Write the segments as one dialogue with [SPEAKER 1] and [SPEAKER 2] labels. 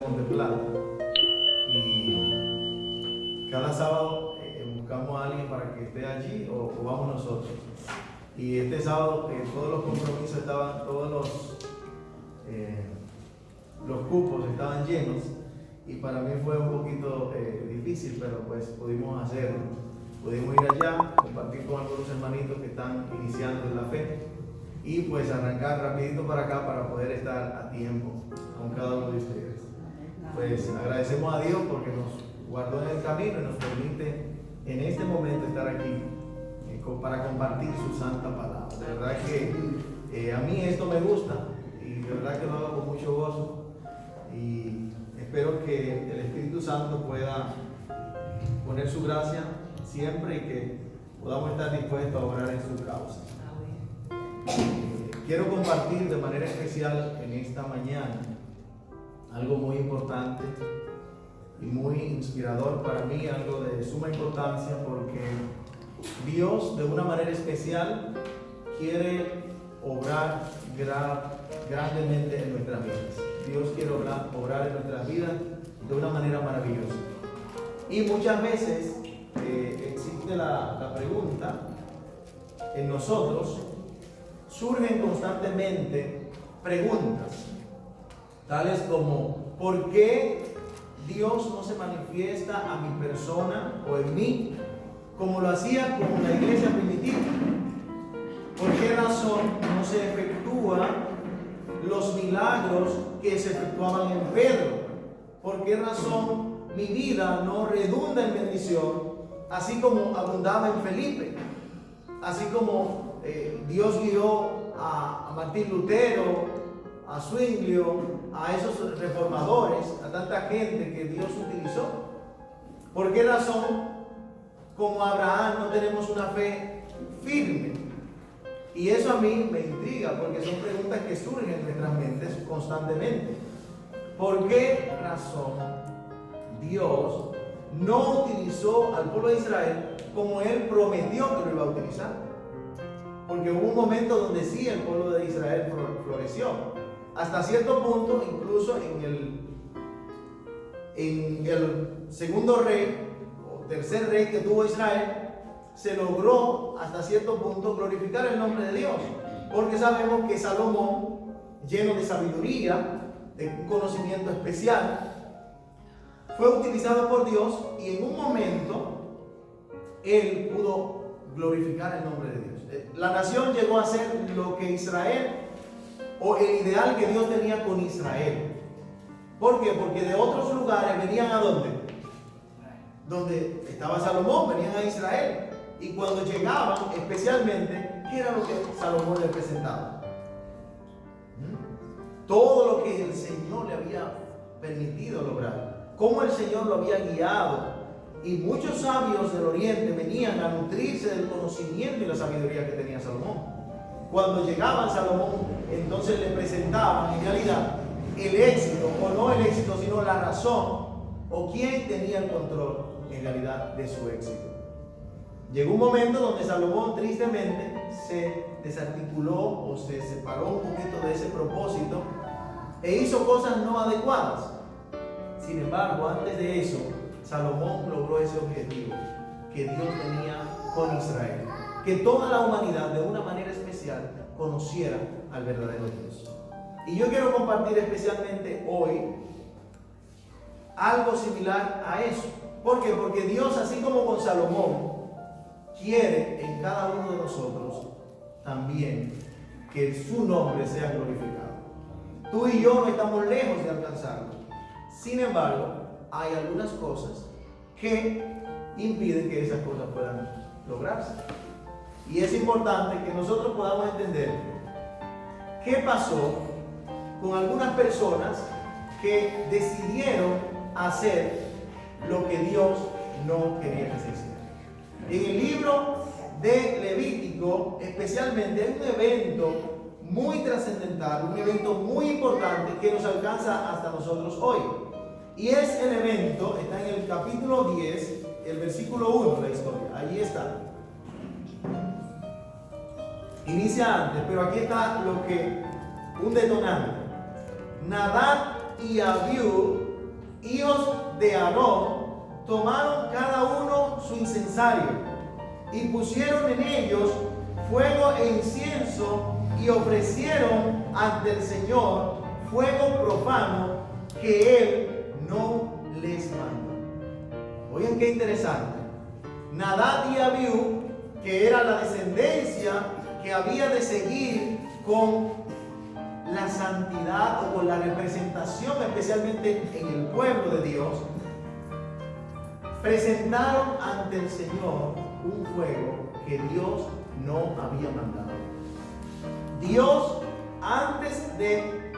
[SPEAKER 1] Monte Plata. Y cada sábado buscamos a alguien para que esté allí o vamos nosotros. Y este sábado todos los compromisos estaban, todos los cupos estaban llenos. Y para mí fue un poquito difícil, pero pues pudimos hacerlo. Pudimos ir allá, compartir con algunos hermanitos que están iniciando en la fe y pues arrancar rapidito para acá para poder estar a tiempo con cada uno de ustedes. Pues agradecemos a Dios porque nos guardó en el camino y nos permite en este momento estar aquí para compartir su santa palabra. De verdad que a mí esto me gusta y de verdad que lo hago con mucho gozo y espero que el Espíritu Santo pueda poner su gracia siempre y que podamos estar dispuestos a orar en su causa. Quiero compartir de manera especial en esta mañana algo muy importante y muy inspirador para mí, algo de suma importancia, porque Dios de una manera especial quiere obrar grandemente en nuestras vidas. Dios quiere obrar en nuestras vidas de una manera maravillosa. Y muchas veces existe la pregunta en nosotros, surgen constantemente preguntas, tales como: ¿por qué Dios no se manifiesta a mi persona o en mí como lo hacía con la iglesia primitiva? ¿Por qué razón no se efectúan los milagros que se efectuaban en Pedro? ¿Por qué razón mi vida no redunda en bendición, así como abundaba en Felipe? Así como Dios guió a Martín Lutero, a Zwinglio, a esos reformadores, a tanta gente que Dios utilizó. ¿Por qué razón, como Abraham, no tenemos una fe firme? Y eso a mí me intriga, porque son preguntas que surgen en nuestras mentes constantemente. ¿Por qué razón Dios no utilizó al pueblo de Israel como Él prometió que lo iba a utilizar? Porque hubo un momento donde sí el pueblo de Israel floreció. Hasta cierto punto, incluso en el segundo rey o tercer rey que tuvo Israel, se logró hasta cierto punto glorificar el nombre de Dios. Porque sabemos que Salomón, lleno de sabiduría, de un conocimiento especial, fue utilizado por Dios y en un momento él pudo glorificar el nombre de Dios. La nación llegó a ser lo que Israel, o el ideal que Dios tenía con Israel. ¿Por qué? Porque de otros lugares venían ¿a dónde? Donde estaba Salomón, venían a Israel. Y cuando llegaban, especialmente, ¿qué era lo que Salomón le presentaba? Todo lo que el Señor le había permitido lograr, cómo el Señor lo había guiado. Y muchos sabios del oriente venían a nutrirse del conocimiento y la sabiduría que tenía Salomón. Cuando llegaban Salomón, entonces le presentaban en realidad el éxito, o no el éxito, sino la razón, o quién tenía el control en realidad de su éxito. Llegó un momento donde Salomón tristemente se desarticuló o se separó un poquito de ese propósito e hizo cosas no adecuadas. Sin embargo, antes de eso, Salomón logró ese objetivo que Dios tenía con Israel, que toda la humanidad de una manera especial conociera al verdadero Dios. Y yo quiero compartir especialmente hoy algo similar a eso. ¿Por qué? Porque Dios, así como con Salomón, quiere en cada uno de nosotros también que su nombre sea glorificado. Tú y yo no estamos lejos de alcanzarlo. Sin embargo, hay algunas cosas que impiden que esas cosas puedan lograrse. Y es importante que nosotros podamos entender qué pasó con algunas personas que decidieron hacer lo que Dios no quería que se hiciera. En el libro de Levítico, especialmente, hay un evento muy trascendental, un evento muy importante que nos alcanza hasta nosotros hoy. Y es el evento, está en el capítulo 10, el versículo 1 de la historia. Allí está. Inicia antes, pero aquí está un detonante. Nadab y Abiú de Aarón tomaron cada uno su incensario y pusieron en ellos fuego e incienso y ofrecieron ante el Señor fuego profano que Él no les mandó. Oigan qué interesante. Nadab y Abiú, que era la descendencia que había de seguir con la santidad o con la representación, especialmente en el pueblo de Dios, presentaron ante el Señor un fuego que Dios no había mandado. Dios, antes de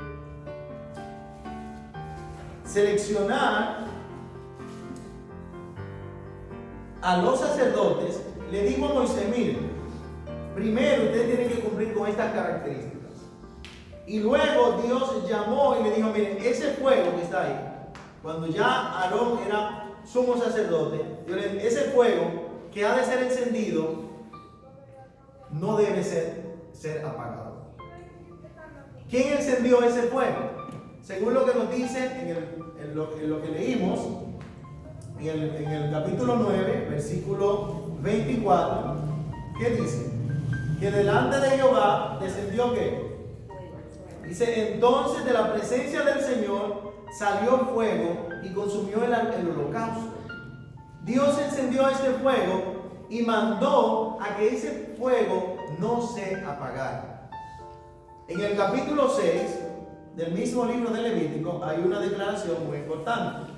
[SPEAKER 1] seleccionar a los sacerdotes, le dijo a Moisés: mire, primero ustedes tienen que cumplir con estas características. Y luego Dios llamó y le dijo: miren, ese fuego que está ahí, cuando ya Aarón era sumo sacerdote, ese fuego que ha de ser encendido no debe ser apagado. ¿Quién encendió ese fuego? Según lo que nos dice en lo que leímos en el capítulo 9, versículo 24, ¿qué dice? Que delante de Jehová descendió ¿qué? Dice: entonces de la presencia del Señor salió fuego y consumió el holocausto. Dios encendió este fuego y mandó a que ese fuego no se apagara. En el capítulo 6 del mismo libro de Levítico hay una declaración muy importante.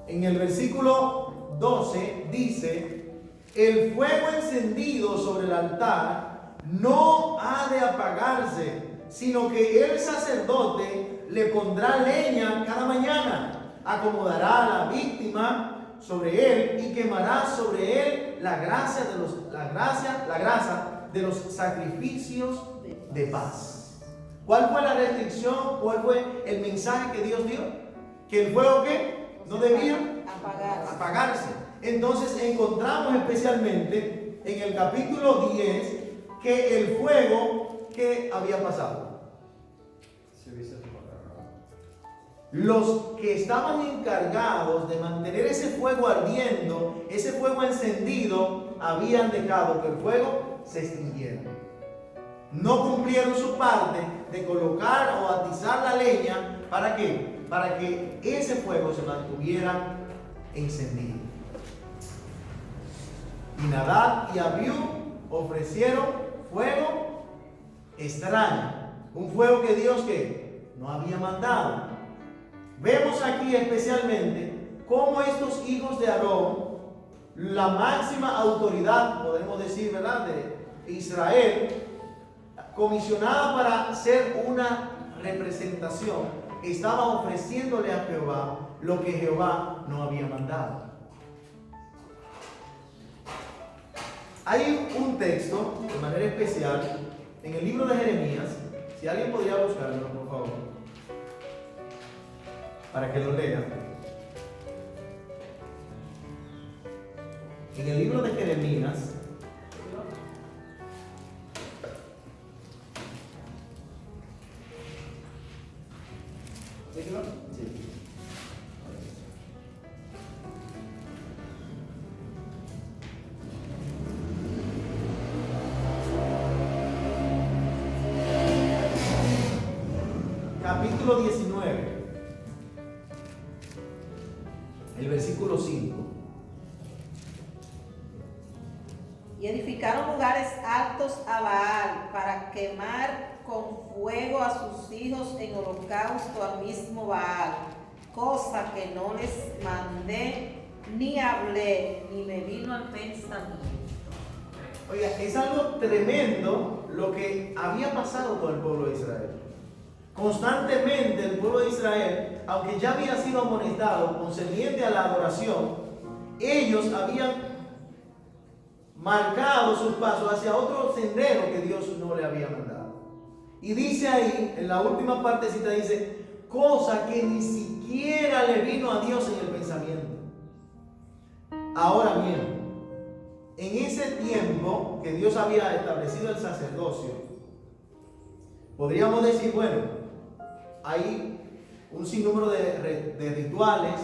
[SPEAKER 1] En el versículo 12 dice: el fuego encendido sobre el altar no ha de apagarse, sino que el sacerdote le pondrá leña cada mañana, acomodará a la víctima sobre él y quemará sobre él la grasa de los sacrificios de paz. ¿Cuál fue la restricción? ¿Cuál fue el mensaje que Dios dio? Que el fuego ¿qué? No debía apagarse. Entonces encontramos especialmente en el capítulo 10 que el fuego que había pasado. Los que estaban encargados de mantener ese fuego ardiendo, ese fuego encendido, habían dejado que el fuego se extinguiera. No cumplieron su parte de colocar o atizar la leña. ¿Para qué? Para que ese fuego se mantuviera encendido. Y Nadab y Abiú ofrecieron fuego extraño, un fuego que Dios ¿qué? No había mandado. Vemos aquí especialmente cómo estos hijos de Aarón, la máxima autoridad, podemos decir, ¿verdad?, de Israel, comisionada para hacer una representación, estaba ofreciéndole a Jehová lo que Jehová no había mandado. Hay un texto de manera especial en el libro de Jeremías, si alguien podría buscarlo, por favor, para que lo lea. En el libro de Jeremías, sí. Capítulo 19, el versículo 5.
[SPEAKER 2] Y edificaron lugares altos a Baal para quemar con fuego a sus hijos en holocausto al mismo Baal, cosa que no les mandé, ni hablé, ni me vino al pensamiento.
[SPEAKER 1] Oiga, es algo tremendo lo que había pasado con el pueblo de Israel. Constantemente el pueblo de Israel, aunque ya había sido amonestado concerniente a la adoración, ellos habían marcado sus pasos hacia otro sendero que Dios no le había mandado. Y dice ahí, en la última partecita dice, cosa que ni siquiera le vino a Dios en el pensamiento. Ahora bien, en ese tiempo que Dios había establecido el sacerdocio, podríamos decir, bueno, hay un sinnúmero de rituales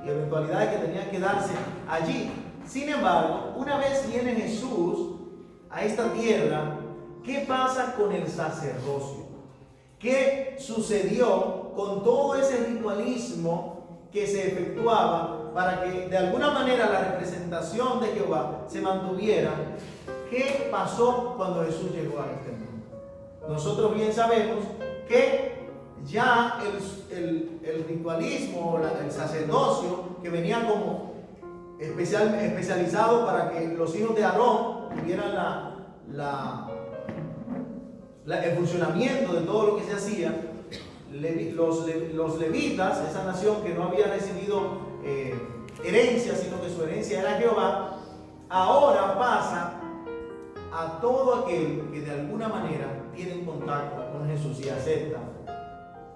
[SPEAKER 1] y eventualidades que tenían que darse allí. Sin embargo, una vez viene Jesús a esta tierra, ¿qué pasa con el sacerdocio? ¿Qué sucedió con todo ese ritualismo que se efectuaba para que de alguna manera la representación de Jehová se mantuviera? ¿Qué pasó cuando Jesús llegó a este mundo? Nosotros bien sabemos que ya el ritualismo, el sacerdocio, que venía como especializado para que los hijos de Aarón tuvieran el funcionamiento de todo lo que se hacía, los levitas, esa nación que no había recibido herencia, sino que su herencia era Jehová, ahora pasa a todo aquel que de alguna manera tiene un contacto con Jesús y acepta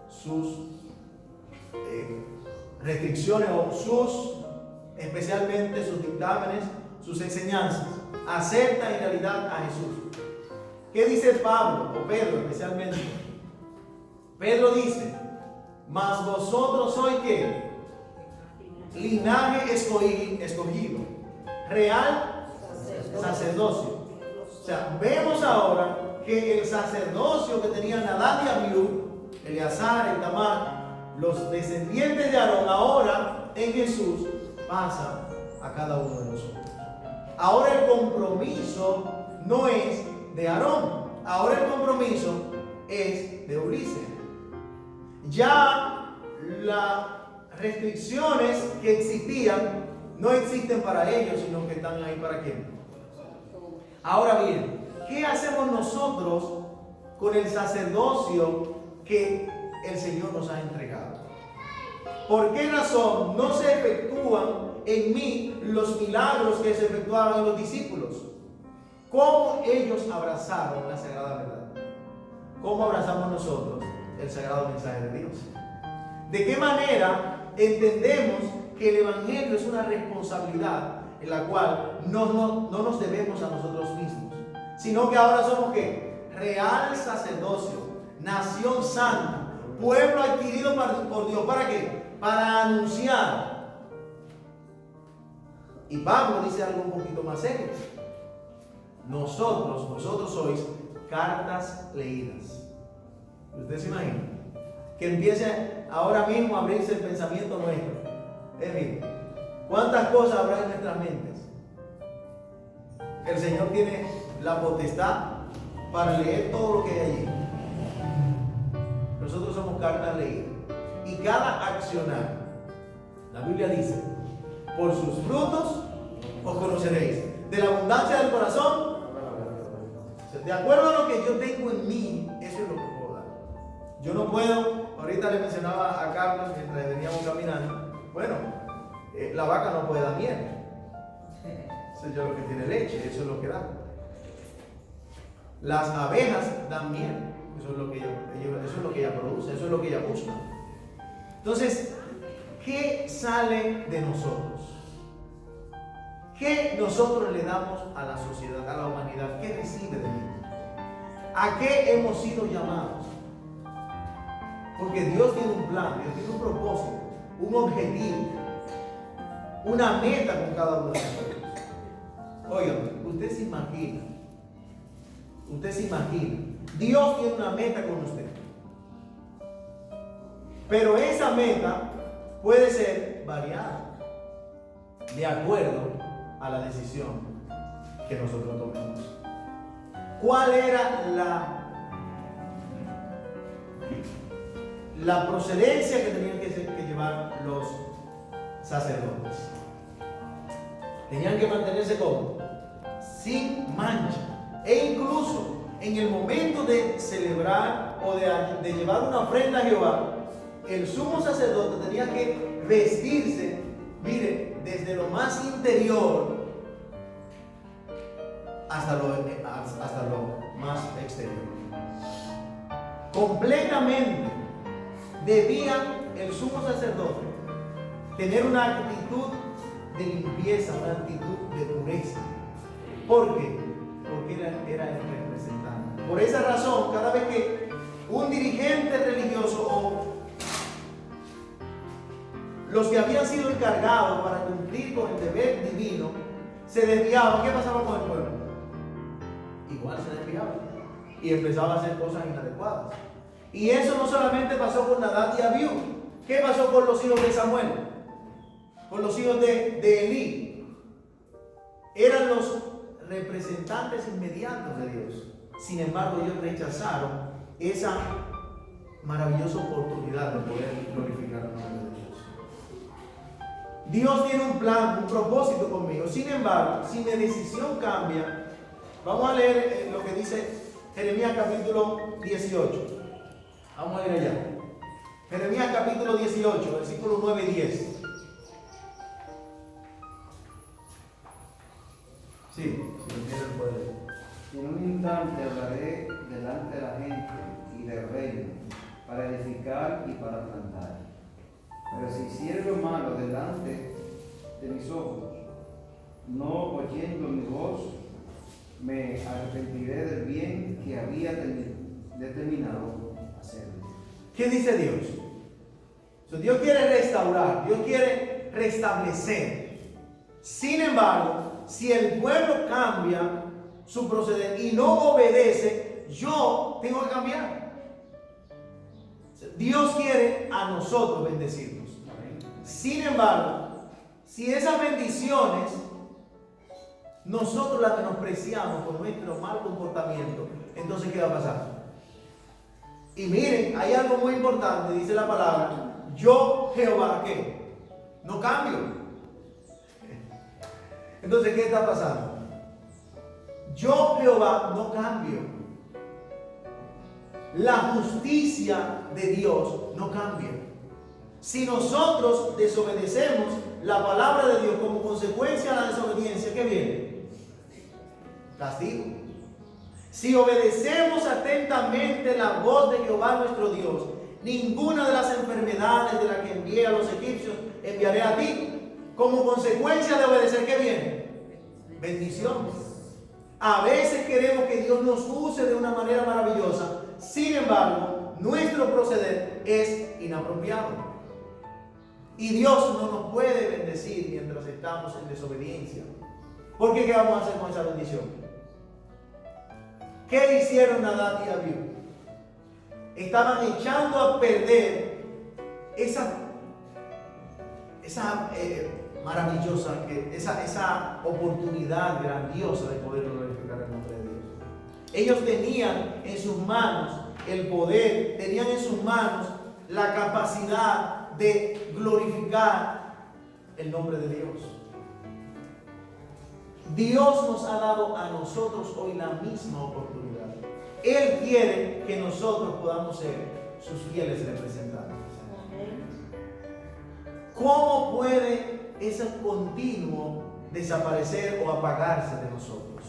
[SPEAKER 1] sus restricciones o especialmente sus dictámenes, sus enseñanzas, acepta en realidad a Jesús. ¿Qué dice Pablo, o Pedro especialmente? Pedro dice: mas vosotros sois ¿qué? Linaje escogido, real sacerdocio. O sea, vemos ahora que el sacerdocio que tenían Nadab y Abiú, Eleazar, Itamar, los descendientes de Aarón, ahora en Jesús pasa a cada uno de nosotros. Ahora el compromiso no es de Aarón, ahora el compromiso es de Ulises. Ya las restricciones que existían no existen para ellos, sino que están ahí para quién. Ahora bien, ¿qué hacemos nosotros con el sacerdocio que el Señor nos ha entregado? ¿Por qué razón no se efectúan en mí los milagros que se efectuaban en los discípulos? ¿Cómo ellos abrazaron la sagrada verdad? ¿Cómo abrazamos nosotros el sagrado mensaje de Dios? ¿De qué manera entendemos que el Evangelio es una responsabilidad en la cual no nos debemos a nosotros mismos, sino que ahora somos ¿qué? Real sacerdocio, nación santa, pueblo adquirido por Dios? ¿Para qué? Para anunciar. Y Pablo dice algo un poquito más serio: vosotros sois cartas leídas. ¿Usted se imagina? Que empiece ahora mismo a abrirse el pensamiento nuestro. Es decir, ¿cuántas cosas habrá en nuestras mentes? El Señor tiene la potestad para leer todo lo que hay allí. Nosotros somos cartas leídas. Y cada accionar, la Biblia dice: por sus frutos os conoceréis. De la abundancia del corazón, de acuerdo a lo que yo tengo en mí, eso es lo que puedo dar. Yo no puedo, ahorita le mencionaba a Carlos mientras veníamos caminando, bueno, la vaca no puede dar miel. Eso es lo que tiene leche, eso es lo que da. Las abejas dan miel, eso es lo que ella produce, eso es lo que ella busca. Entonces, ¿qué sale de nosotros? ¿Qué nosotros le damos a la sociedad, a la humanidad? ¿Qué recibe de mí? ¿A qué hemos sido llamados? Porque Dios tiene un plan, Dios tiene un propósito, un objetivo, una meta con cada uno de nosotros. Oigan, usted se imagina, Dios tiene una meta con usted. Pero esa meta puede ser variada de acuerdo a la decisión que nosotros tomemos. ¿Cuál era la procedencia que tenían que llevar los sacerdotes? Tenían que mantenerse como sin mancha. E incluso en el momento de celebrar o de llevar una ofrenda a Jehová, el sumo sacerdote tenía que vestirse, mire, desde lo más interior hasta lo más exterior. Completamente debía el sumo sacerdote tener una actitud de limpieza, una actitud de pureza. ¿Por qué? Porque era el representante. Por esa razón, cada vez que un dirigente religioso los que habían sido encargados para cumplir con el deber divino se desviaban, ¿qué pasaba con el pueblo? Igual se desviaban y empezaba a hacer cosas inadecuadas. Y eso no solamente pasó con Nadab y Abiú. ¿Qué pasó con los hijos de Samuel? Con los hijos de Elí. Eran los representantes inmediatos de Dios. Sin embargo, ellos rechazaron esa maravillosa oportunidad de poder glorificar el nombre de Dios. Dios tiene un plan, un propósito conmigo. Sin embargo, si mi decisión cambia, vamos a leer lo que dice Jeremías capítulo 18. Vamos a ir allá. Jeremías capítulo 18, versículos 9 y 10. Sí, si lo quieren puede.
[SPEAKER 3] En un instante hablaré delante de la gente y del reino, para edificar y para plantar. Pero si hiciere lo malo delante de mis ojos, no oyendo mi voz, me arrepentiré del bien que había determinado hacer.
[SPEAKER 1] ¿Qué dice Dios? Dios quiere restaurar, Dios quiere restablecer. Sin embargo, si el pueblo cambia su proceder y no obedece, yo tengo que cambiar. Dios quiere a nosotros bendecirnos. Sin embargo, si esas bendiciones nosotros las menospreciamos por nuestro mal comportamiento, entonces ¿qué va a pasar? Y miren, hay algo muy importante, dice la palabra: yo Jehová, ¿qué? No cambio. Entonces, ¿qué está pasando? Yo Jehová no cambio. La justicia de Dios no cambia. Si nosotros desobedecemos la palabra de Dios como consecuencia de la desobediencia, ¿qué viene? Castigo. Si obedecemos atentamente la voz de Jehová nuestro Dios, ninguna de las enfermedades de las que envié a los egipcios enviaré a ti. Como consecuencia de obedecer, ¿qué viene? Bendiciones. A veces queremos que Dios nos use de una manera maravillosa. Sin embargo, nuestro proceder es inapropiado. Y Dios no nos puede bendecir mientras estamos en desobediencia. Porque ¿qué vamos a hacer con esa bendición? ¿Qué hicieron Nadab y Abiú? Estaban echando a perder esa maravillosa, esa oportunidad grandiosa de poder glorificar el nombre de Dios. Ellos tenían en sus manos el poder, tenían en sus manos la capacidad de glorificar el nombre de Dios. Dios nos ha dado a nosotros hoy la misma oportunidad. Él quiere que nosotros podamos ser sus fieles representantes. ¿Cómo puede ese continuo desaparecer o apagarse de nosotros?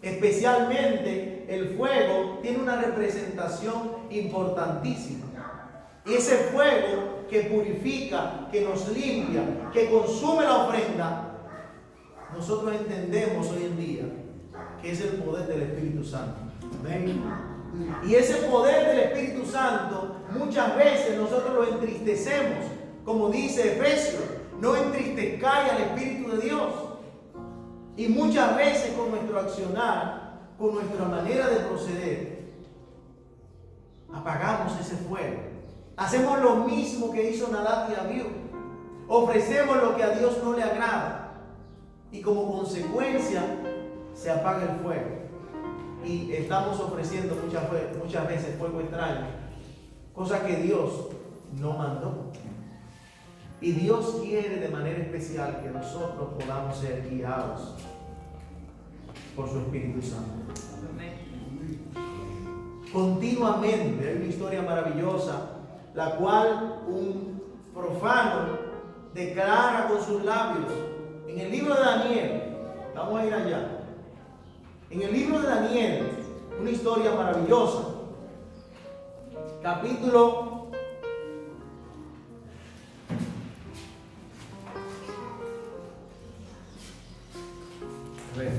[SPEAKER 1] Especialmente el fuego tiene una representación importantísima. Ese fuego que purifica, que nos limpia, que consume la ofrenda, nosotros entendemos hoy en día que es el poder del Espíritu Santo. Amén. Y ese poder del Espíritu Santo muchas veces nosotros lo entristecemos, como dice Efesios: no entristezcáis al Espíritu de Dios. Y muchas veces con nuestro accionar, con nuestra manera de proceder, apagamos ese fuego. Hacemos lo mismo que hizo Nadab y Abiú. Ofrecemos lo que a Dios no le agrada. Y como consecuencia se apaga el fuego. Y estamos ofreciendo muchas veces fuego extraño. Cosa que Dios no mandó. Y Dios quiere de manera especial que nosotros podamos ser guiados por su Espíritu Santo. Continuamente hay una historia maravillosa, la cual un profano declara con sus labios. En el libro de Daniel, vamos a ir allá. En el libro de Daniel, una historia maravillosa. Capítulo 3.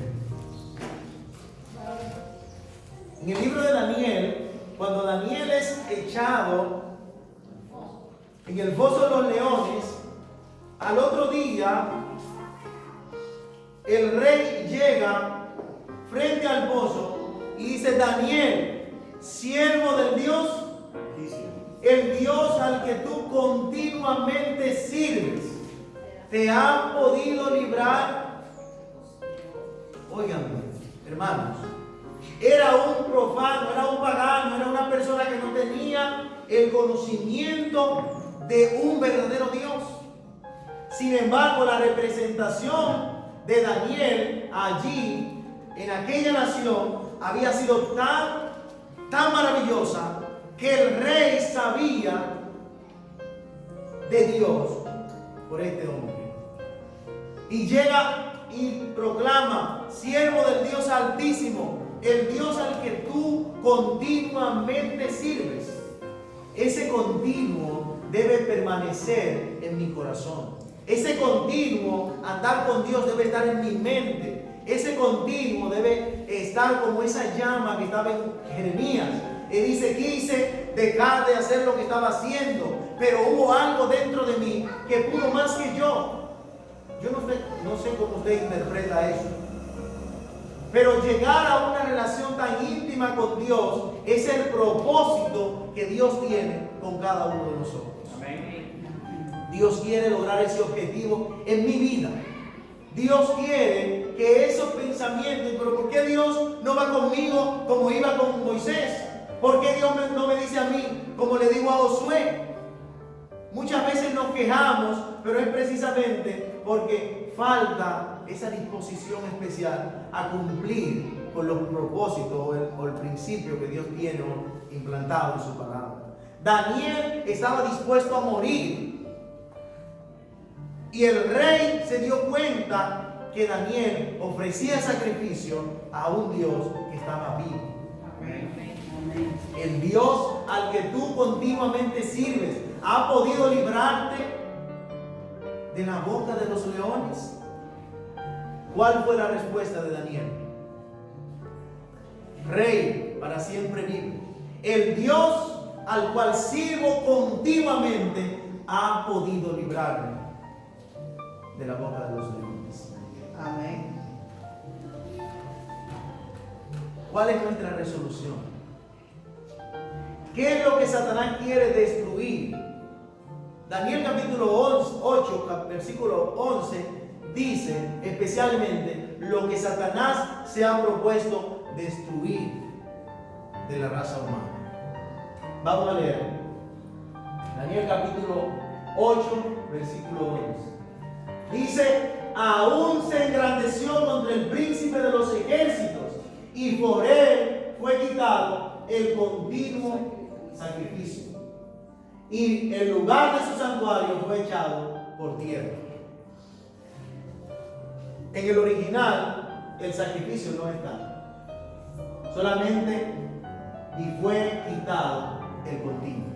[SPEAKER 1] En el libro de Daniel, cuando Daniel es echado en el foso de los leones, al otro día, el rey llega frente al pozo y dice: Daniel, siervo del Dios, el Dios al que tú continuamente sirves, ¿te ha podido librar? Oigan, hermanos, era un profano, era un pagano, era una persona que no tenía el conocimiento de un verdadero Dios. Sin embargo, la representación de Daniel allí, en aquella nación, había sido tan maravillosa que el rey sabía de Dios por este hombre. Y llega y proclama: siervo del Dios Altísimo, el Dios al que tú continuamente sirves. Ese continuo debe permanecer en mi corazón. Ese continuo andar con Dios debe estar en mi mente. Ese continuo debe estar como esa llama que estaba en Jeremías. Y dice: quise dejar de hacer lo que estaba haciendo, pero hubo algo dentro de mí que pudo más que yo. Yo no sé cómo usted interpreta eso, pero llegar a una relación tan íntima con Dios es el propósito que Dios tiene con cada uno de nosotros. Amén. Dios quiere lograr ese objetivo en mi vida. Dios quiere que esos pensamientos, pero ¿por qué Dios no va conmigo como iba con Moisés? ¿Por qué Dios no me dice a mí como le digo a Josué? Muchas veces nos quejamos, pero es precisamente porque falta esa disposición especial a cumplir con los propósitos o el principio que Dios tiene implantado en su palabra. Daniel estaba dispuesto a morir, y el rey se dio cuenta que Daniel ofrecía sacrificio a un Dios que estaba vivo. Amén. El Dios al que tú continuamente sirves ha podido librarte de la boca de los leones. ¿Cuál fue la respuesta de Daniel? Rey, para siempre vive. El Dios al cual sirvo continuamente ha podido librarme de la boca de los leones. Amén. ¿Cuál es nuestra resolución? ¿Qué es lo que Satanás quiere destruir? Daniel capítulo 8, versículo 11 dice especialmente lo que Satanás se ha propuesto destruir de la raza humana. Vamos a leer Daniel capítulo 8, versículo 11. Dice: aún se engrandeció contra el príncipe de los ejércitos, y por él fue quitado el continuo sacrificio, y el lugar de su santuario fue echado por tierra. En el original el sacrificio no está, solamente y fue quitado el continuo.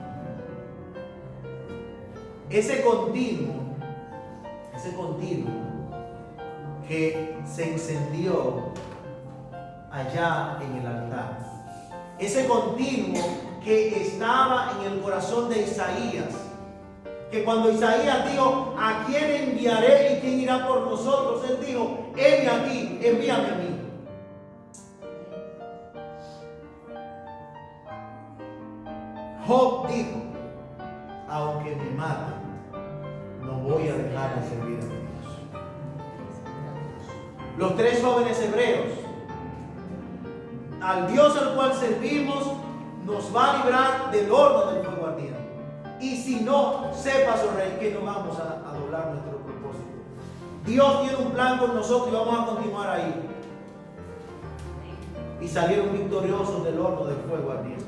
[SPEAKER 1] Ese continuo que se encendió allá en el altar, ese continuo que estaba en el corazón de Isaías, que cuando Isaías dijo: ¿a quién enviaré y quién irá por nosotros?, él dijo: heme aquí, envíame a mí. Job dijo: aunque me maten, no voy a dejar de servir a Dios. Los tres jóvenes hebreos: al Dios al cual servimos nos va a librar del horno del fuego ardiente. Y si no, sepas, oh rey, que no vamos a doblar nuestro propósito. Dios tiene un plan con nosotros y vamos a continuar ahí. Y salieron victoriosos del horno del fuego ardiente.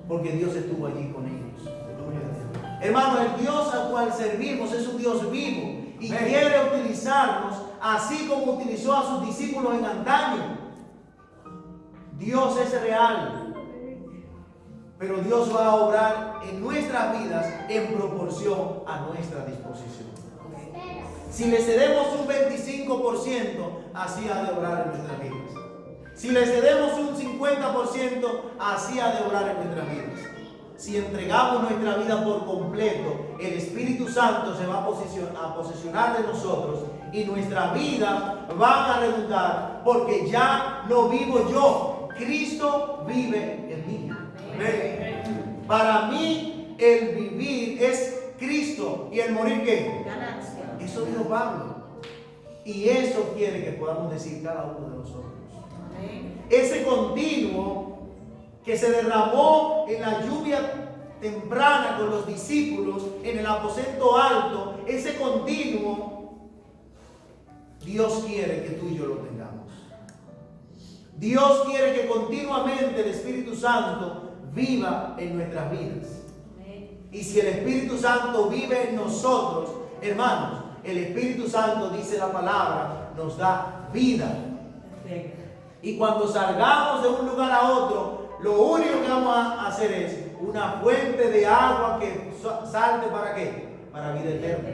[SPEAKER 1] Porque Dios estuvo allí con ellos. Hermanos, el Dios al cual servimos es un Dios vivo y quiere utilizarnos así como utilizó a sus discípulos en antaño. Dios es real, pero Dios va a obrar en nuestras vidas en proporción a nuestra disposición. Si le cedemos un 25%, así ha de obrar en nuestras vidas. Si le cedemos un 50%, así ha de obrar en nuestras vidas. si entregamos nuestra vida por completo, el Espíritu Santo se va a posesionar de nosotros y nuestra vida va a redundar, porque ya no vivo yo, Cristo vive en mí. Amén. Para mí el vivir es Cristo y el morir ¿qué?
[SPEAKER 2] Ganancia.
[SPEAKER 1] Eso dijo Pablo. Y eso quiere que podamos decir cada uno de nosotros.
[SPEAKER 2] Amén.
[SPEAKER 1] Ese continuo que se derramó en la lluvia temprana con los discípulos en el aposento alto, ese continuo, Dios quiere que tú y yo lo tengamos. Dios quiere que continuamente el Espíritu Santo viva en nuestras vidas. Y si el Espíritu Santo vive en nosotros, hermanos, el Espíritu Santo, dice la palabra, nos da vida. Y cuando salgamos de un lugar a otro, lo único que vamos a hacer es una fuente de agua que salte ¿para qué? Para vida eterna.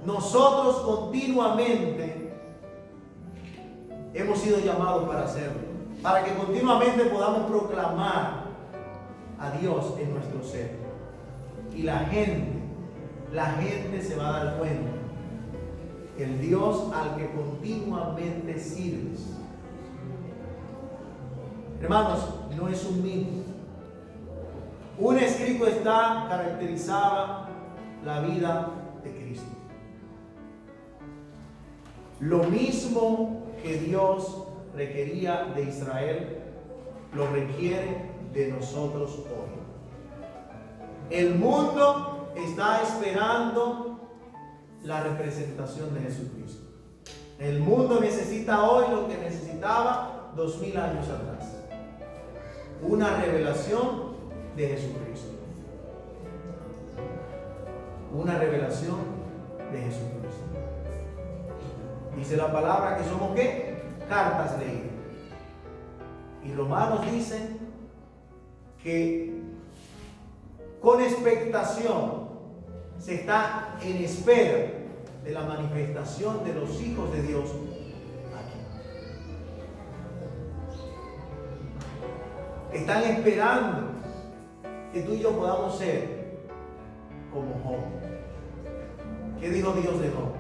[SPEAKER 1] Nosotros continuamente hemos sido llamados para hacerlo, para que continuamente podamos proclamar a Dios en nuestro ser. Y la gente se va a dar cuenta, el Dios al que continuamente sirves, hermanos, no es un mito. Un escrito está caracterizaba la vida de Cristo. Lo mismo que Dios requería de Israel, lo requiere de nosotros hoy. El mundo está esperando la representación de Jesucristo. El mundo necesita hoy lo que necesitaba 2000 años atrás. Una revelación de Jesucristo. Una revelación de Jesucristo. Dice la palabra que somos ¿qué? Cartas leídas. Y Romanos dice que con expectación se está en espera de la manifestación de los hijos de Dios aquí. Están esperando que tú y yo podamos ser como Job. ¿Qué dijo Dios de Job?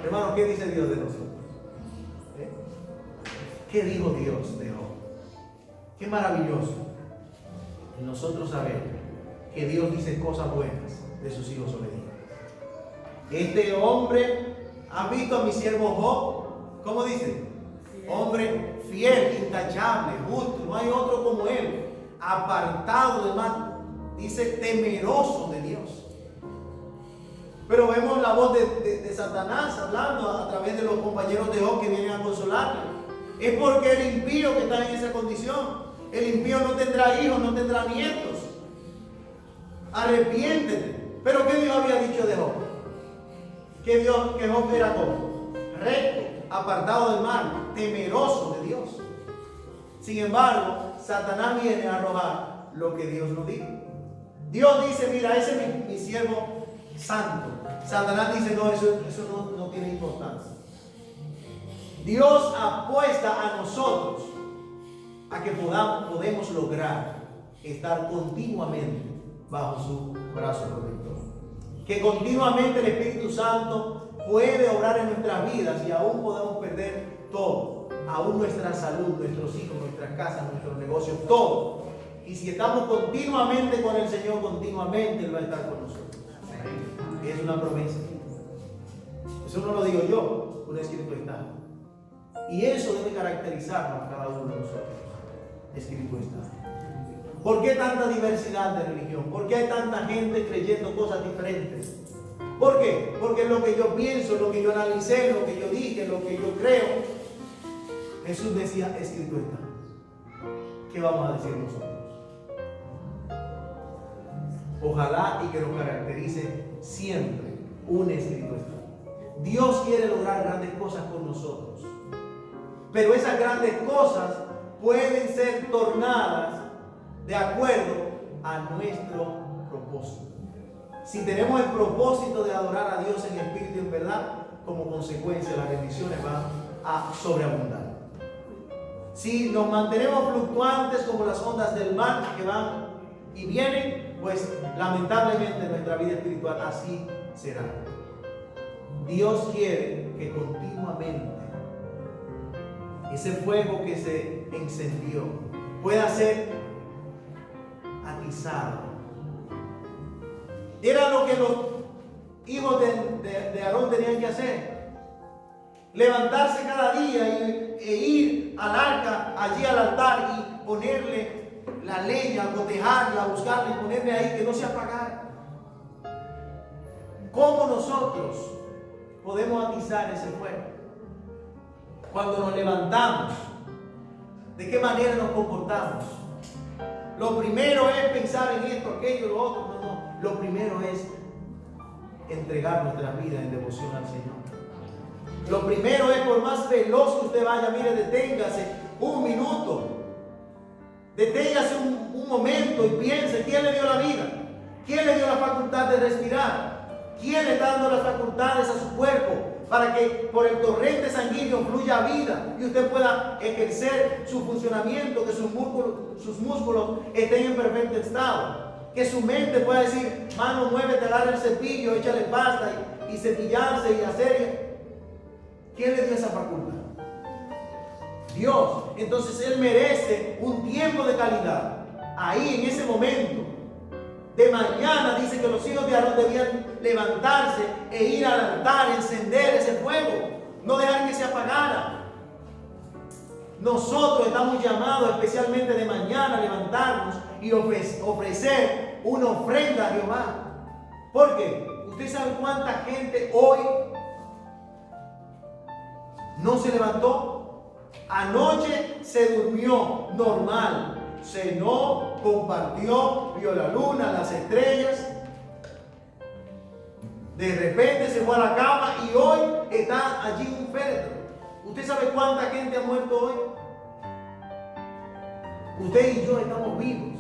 [SPEAKER 1] Hermano, ¿qué dice Dios de nosotros? ¿Qué dijo Dios de Job? Qué maravilloso en nosotros saber que Dios dice cosas buenas de sus hijos obedientes. Este hombre, ¿ha visto a mi siervo Job? ¿Cómo dice? Hombre fiel, intachable, justo, no hay otro como él, apartado de mal, dice temeroso de Dios. Pero vemos la voz de Satanás hablando a través de los compañeros de Job que vienen a consolarle. Es porque el impío que está en esa condición, el impío no tendrá hijos, no tendrá nietos. Arrepiéntete. Pero ¿qué Dios había dicho de Job? Que Job era como recto, apartado del mal, temeroso de Dios. Sin embargo, Satanás viene a arrojar lo que Dios nos dijo. Dios dice, mira, ese es mi siervo santo. Satanás dice, no, eso no tiene importancia. Dios apuesta a nosotros a que podemos lograr estar continuamente bajo su brazo protector. Que continuamente el Espíritu Santo puede obrar en nuestras vidas y aún podemos perder todo. Aún nuestra salud, nuestros hijos, nuestras casas, nuestros negocios, todo. Y si estamos continuamente con el Señor, continuamente Él va a estar con nosotros. Es una promesa. Eso no lo digo yo, un escrito está. Y eso debe caracterizarnos a cada uno de nosotros. Escrito está. ¿Por qué tanta diversidad de religión? ¿Por qué hay tanta gente creyendo cosas diferentes? ¿Por qué? Porque lo que yo pienso, lo que yo analicé, lo que yo dije, lo que yo creo. Jesús decía, escrito está. ¿Qué vamos a decir nosotros? Ojalá y que nos caracterice siempre un escrito está. Dios quiere lograr grandes cosas con nosotros. Pero esas grandes cosas pueden ser tornadas de acuerdo a nuestro propósito. Si tenemos el propósito de adorar a Dios en espíritu y en verdad, como consecuencia las bendiciones van a sobreabundar. Si nos mantenemos fluctuantes como las ondas del mar que van y vienen, pues lamentablemente nuestra vida espiritual así será. Dios quiere que continuamente ese fuego que se encendió pueda ser atizado. Era lo que los hijos de Aarón tenían que hacer. Levantarse cada día e ir al arca, allí al altar, y ponerle la leña, cotejarla, buscarla y ponerle ahí que no se apagara. ¿Cómo nosotros podemos atizar ese fuego? Cuando nos levantamos, ¿de qué manera nos comportamos? Lo primero es pensar en esto, aquello, lo otro. No. Lo primero es entregar nuestra vida en devoción al Señor. Lo primero es, por más veloz que usted vaya, mire, deténgase un minuto. Deténgase un momento y piense, ¿quién le dio la vida? ¿Quién le dio la facultad de respirar? ¿Quién le está dando las facultades a su cuerpo para que por el torrente sanguíneo fluya vida y usted pueda ejercer su funcionamiento, que sus músculos estén en perfecto estado? Que su mente pueda decir, mano, muévete, agarra el cepillo, échale pasta y cepillarse y hacer. ¿Quién le dio esa facultad? Dios. Entonces Él merece un tiempo de calidad. Ahí, en ese momento de mañana, dice que los hijos de Aarón debían levantarse e ir al altar, encender ese fuego, no dejar que se apagara. Nosotros estamos llamados especialmente de mañana a levantarnos y ofrecer una ofrenda a Jehová. ¿Por qué? ¿Usted sabe cuánta gente hoy no se levantó? Anoche se durmió normal, cenó, compartió, vio la luna, las estrellas. De repente se fue a la cama y hoy está allí un féretro. ¿Usted sabe cuánta gente ha muerto hoy? Usted y yo estamos vivos.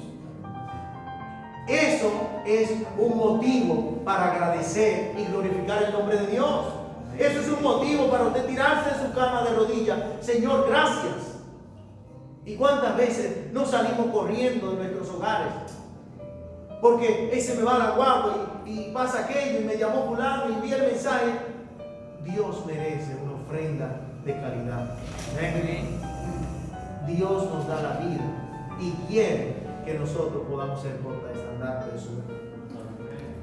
[SPEAKER 1] Eso es un motivo para agradecer y glorificar el nombre de Dios. Eso es un motivo para usted tirarse de su cama de rodillas. Señor, gracias. ¿Y cuántas veces no salimos corriendo de nuestros hogares? Porque ese me va a la guagua y pasa aquello y me llamó fulano y vi el mensaje. Dios merece una ofrenda de calidad. Amén. Dios nos da la vida y quiere que nosotros podamos ser portaestandarte de su vida.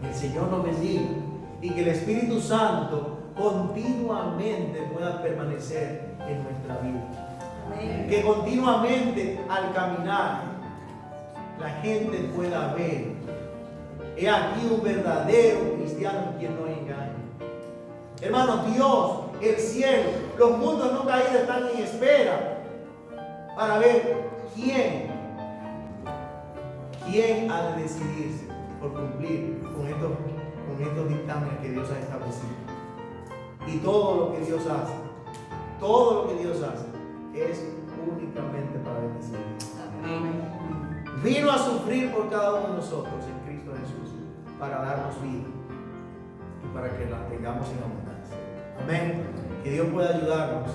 [SPEAKER 1] El Señor nos bendiga y que el Espíritu Santo continuamente pueda permanecer en nuestra vida. Amén. Que continuamente al caminar la gente pueda ver, he aquí un verdadero cristiano en quien no hay engaño. Hermano, Dios, el cielo, los mundos no caídos están en espera para ver quién ha de decidirse por cumplir con estos dictámenes que Dios ha establecido. Y todo lo que Dios hace es únicamente para bendecir. Amén. Vino a sufrir por cada uno de nosotros en Cristo Jesús para darnos vida y para que la tengamos en abundancia. Amén. Que Dios pueda ayudarnos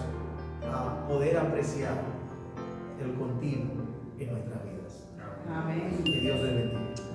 [SPEAKER 1] a poder apreciar el continuo en nuestras vidas. Amén. Que Dios les bendiga.